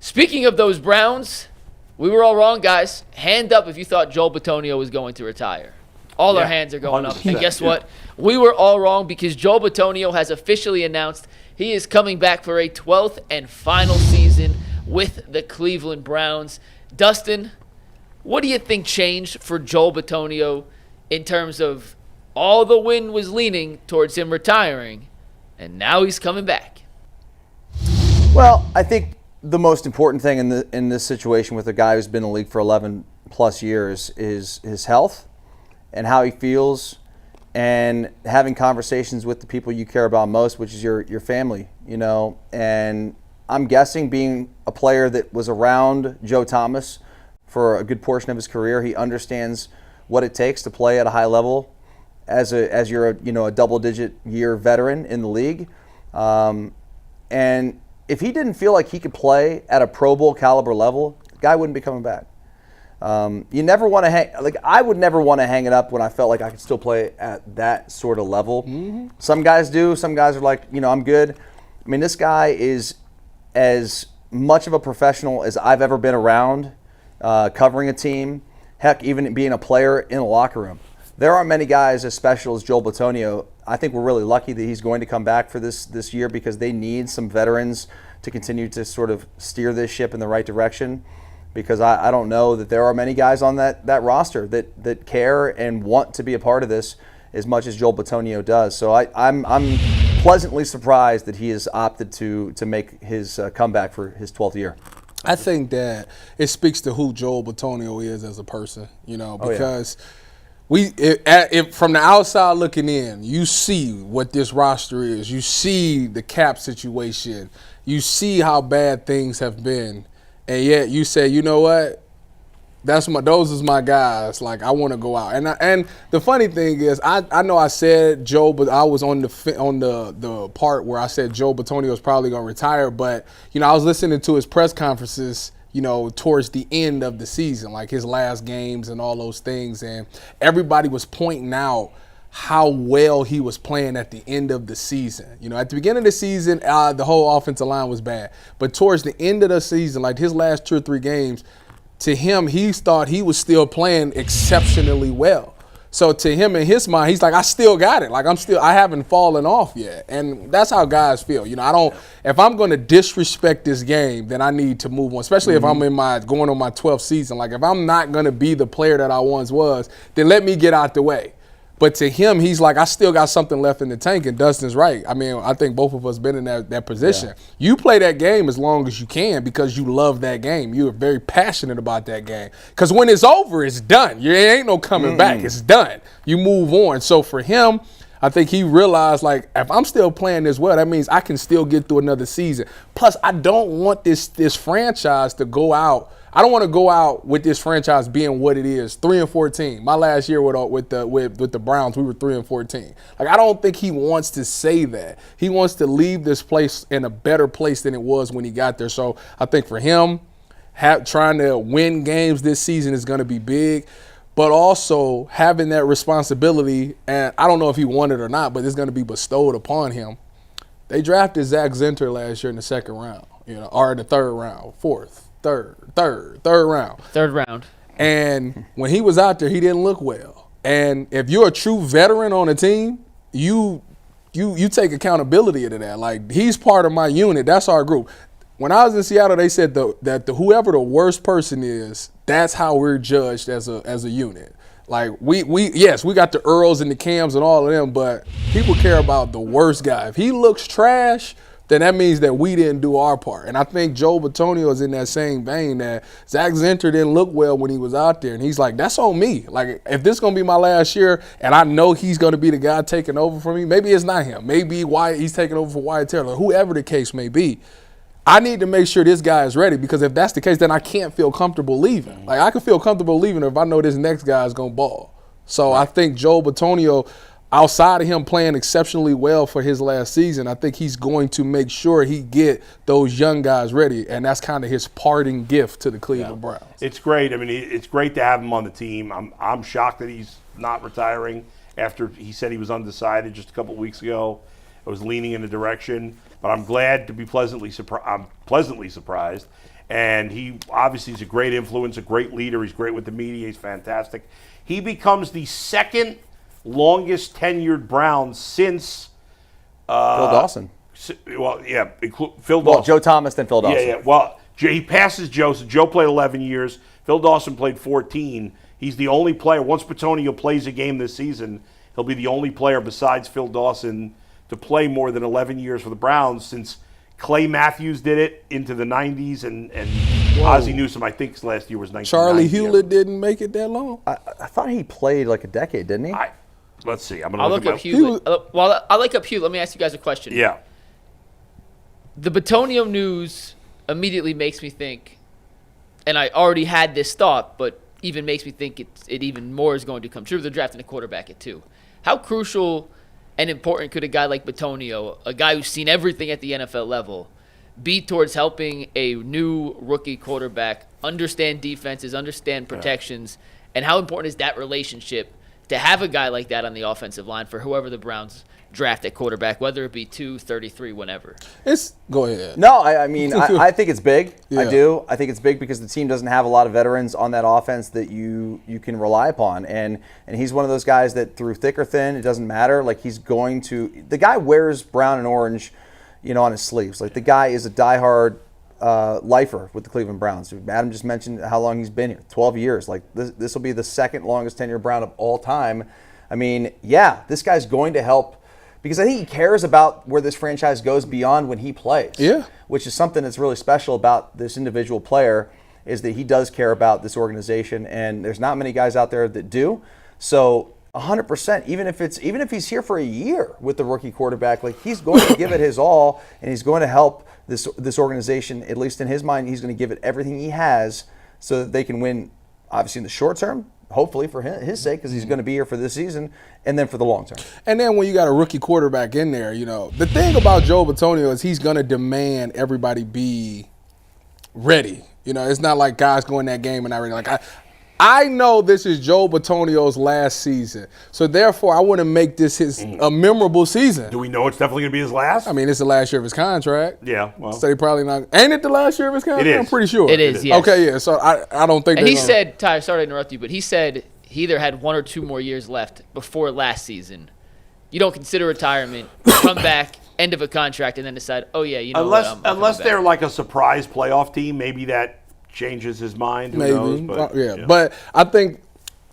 Speaking of those Browns, we were all wrong, guys. Hand up if you thought Joel Bitonio was going to retire. All our hands are going up. 100%. And guess what? We were all wrong because Joel Bitonio has officially announced he is coming back for a 12th and final season with the Cleveland Browns. Dustin, what do you think changed for Joel Bitonio in terms of all the wind was leaning towards him retiring, and now he's coming back? Well, I think the most important thing in this situation with a guy who's been in the league for 11 plus years is his health and how he feels, and having conversations with the people you care about most, which is your family, you know. And I'm guessing, being a player that was around Joe Thomas for a good portion of his career, he understands what it takes to play at a high level as you're a double-digit year veteran in the league. And if he didn't feel like he could play at a Pro Bowl caliber level, the guy wouldn't be coming back. You never want to I would never want to hang it up when I felt like I could still play at that sort of level. Mm-hmm. Some guys do. Some guys are like, I'm good. I mean, this guy is as much of a professional as I've ever been around, covering a team. Heck, even being a player in a locker room. There aren't many guys as special as Joel Bitonio. I think we're really lucky that he's going to come back for this year, because they need some veterans to continue to sort of steer this ship in the right direction. Because I don't know that there are many guys on that roster that care and want to be a part of this as much as Joel Bitonio does. So I'm pleasantly surprised that he has opted to make his comeback for his 12th year. I think that it speaks to who Joel Bitonio is as a person, because from the outside looking in, you see what this roster is. You see the cap situation. You see how bad things have been. And yet you say, you know what? Those is my guys. Like, I want to go out. And the funny thing is, I know I said Joe, but I was on the part where I said Joe Bitonio is probably going to retire. But I was listening to his press conferences, towards the end of the season, like his last games and all those things, and everybody was pointing out how well he was playing at the end of the season. At the beginning of the season, the whole offensive line was bad. But towards the end of the season, like his last 2 or 3 games, to him, he thought he was still playing exceptionally well. So to him, in his mind, he's like, I still got it. Like, I haven't fallen off yet. And that's how guys feel. If I'm going to disrespect this game, then I need to move on, especially if I'm going on my 12th season. Like, if I'm not going to be the player that I once was, then let me get out the way. But to him, he's like, I still got something left in the tank, and Dustin's right. I mean, I think both of us been in that position. Yeah. You play that game as long as you can because you love that game. You're very passionate about that game. Because when it's over, it's done. There ain't no coming back. It's done. You move on. So for him, I think he realized, like, if I'm still playing this well, that means I can still get through another season. Plus, I don't want this franchise to go out. I don't want to go out with this franchise being what it is, 3-14. My last year with the Browns, we were 3-14. Like, I don't think he wants to say that. He wants to leave this place in a better place than it was when he got there. So I think for him, trying to win games this season is going to be big. But also having that responsibility, and I don't know if he wanted it or not, but it's going to be bestowed upon him. They drafted Zach Zinter last year in the 2nd round, or in the 3rd round, 4th. Third round. 3rd round. And when he was out there, he didn't look well. And if you're a true veteran on a team, you take accountability to that. Like, he's part of my unit. That's our group. When I was in Seattle, they said that whoever the worst person is, that's how we're judged as a unit. Like, we got the Earls and the Cams and all of them, but people care about the worst guy. If he looks trash, then that means that we didn't do our part. And I think Joe Bitonio is in that same vein, that Zach Zinter didn't look well when he was out there. And he's like, that's on me. Like, if this is going to be my last year and I know he's going to be the guy taking over for me, maybe it's not him. Maybe he's taking over for Wyatt Taylor, whoever the case may be. I need to make sure this guy is ready, because if that's the case, then I can't feel comfortable leaving. Like, I can feel comfortable leaving if I know this next guy is going to ball. So I think Joe Bitonio, outside of him playing exceptionally well for his last season, I think he's going to make sure he get those young guys ready, and that's kind of his parting gift to the Cleveland Browns. It's great. I mean, it's great to have him on the team. I'm shocked that he's not retiring after he said he was undecided just a couple of weeks ago. I was leaning in a direction, but I'm glad to be pleasantly surprised. And he obviously is a great influence, a great leader. He's great with the media. He's fantastic. He becomes the second longest tenured Brown since Phil Dawson. Well, yeah, Phil Dawson. Well, Joe Thomas, then Phil Dawson. Yeah. Well, he passes Joe. So Joe played 11 years. Phil Dawson played 14. He's the only player. Once Bitonio plays a game this season, he'll be the only player besides Phil Dawson to play more than 11 years for the Browns since Clay Matthews did it into the 90s, and Ozzie Newsome, I think, last year was 1990. Charlie Hewlett didn't make it that long? I thought he played like a decade, didn't he? Let's see. I'm going I'll to look up Hewlett. While I look up Hewlett, let me ask you guys a question. Yeah. The Bitonio news immediately makes me think, and I already had this thought, but even makes me think it even more is going to come true. They're drafting a quarterback at 2. How crucial and important could a guy like Bitonio, a guy who's seen everything at the NFL level, be towards helping a new rookie quarterback understand defenses, understand protections, and how important is that relationship to have a guy like that on the offensive line for whoever the Browns draft at quarterback, whether it be 2, 33, whenever? Go ahead. No, I mean, I think it's big. Yeah. I do. I think it's big because the team doesn't have a lot of veterans on that offense that you can rely upon. And he's one of those guys that through thick or thin, it doesn't matter. Like, he's going to – the guy wears brown and orange, on his sleeves. Like, the guy is a diehard lifer with the Cleveland Browns. Adam just mentioned how long he's been here, 12 years. Like, this will be the second longest tenure Brown of all time. I mean, yeah, this guy's going to help – because I think he cares about where this franchise goes beyond when he plays. Yeah. Which is something that's really special about this individual player, is that he does care about this organization, and there's not many guys out there that do. So 100%, even if he's here for a year with the rookie quarterback, like, he's going to give it his all, and he's going to help this organization, at least in his mind. He's going to give it everything he has so that they can win, obviously in the short term, hopefully for his sake, because he's going to be here for this season, and then for the long term. And then when you got a rookie quarterback in there, the thing about Joe Bitonio is he's going to demand everybody be ready. It's not like guys go in that game and not ready. Like, I know this is Joe Bitonio's last season, so therefore I want to make this a memorable season. Do we know it's definitely going to be his last? I mean, it's the last year of his contract. Yeah, well. So they probably not. Ain't it the last year of his contract? It is. I'm pretty sure. It is, yes. Okay, yeah. So I don't think. And he said, Ty, sorry to interrupt you, but he said he either had 1 or 2 more years left before last season. You don't consider retirement, come back, end of a contract, and then decide, oh yeah, unless they're like a surprise playoff team, maybe that changes his mind. Who knows? But, yeah. But I think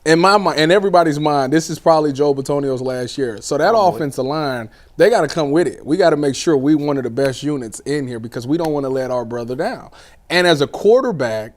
in my mind, in everybody's mind, this is probably Joe Bitonio's last year. So that offensive line, they got to come with it. We got to make sure we one of the best units in here because we don't want to let our brother down. And as a quarterback,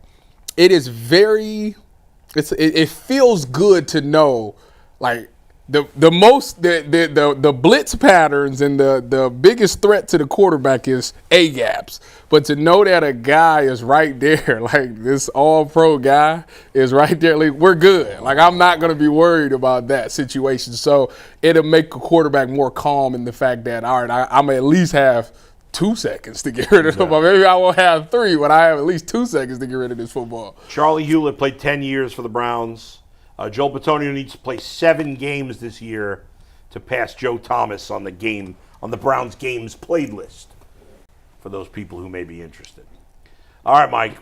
it is it feels good to know, like, the blitz patterns and the biggest threat to the quarterback is A-gaps. But to know that a guy is right there, like this all-pro guy is right there, like, we're good. Like, I'm not going to be worried about that situation. So it'll make a quarterback more calm in the fact that, all right, I'm going to at least have 2 seconds to get rid of the football. Maybe I won't have 3, but I have at least 2 seconds to get rid of this football. Charlie Hewlett played 10 years for the Browns. Joel Bitonio needs to play 7 games this year to pass Joe Thomas on the Browns games played list, for those people who may be interested. All right, Mike.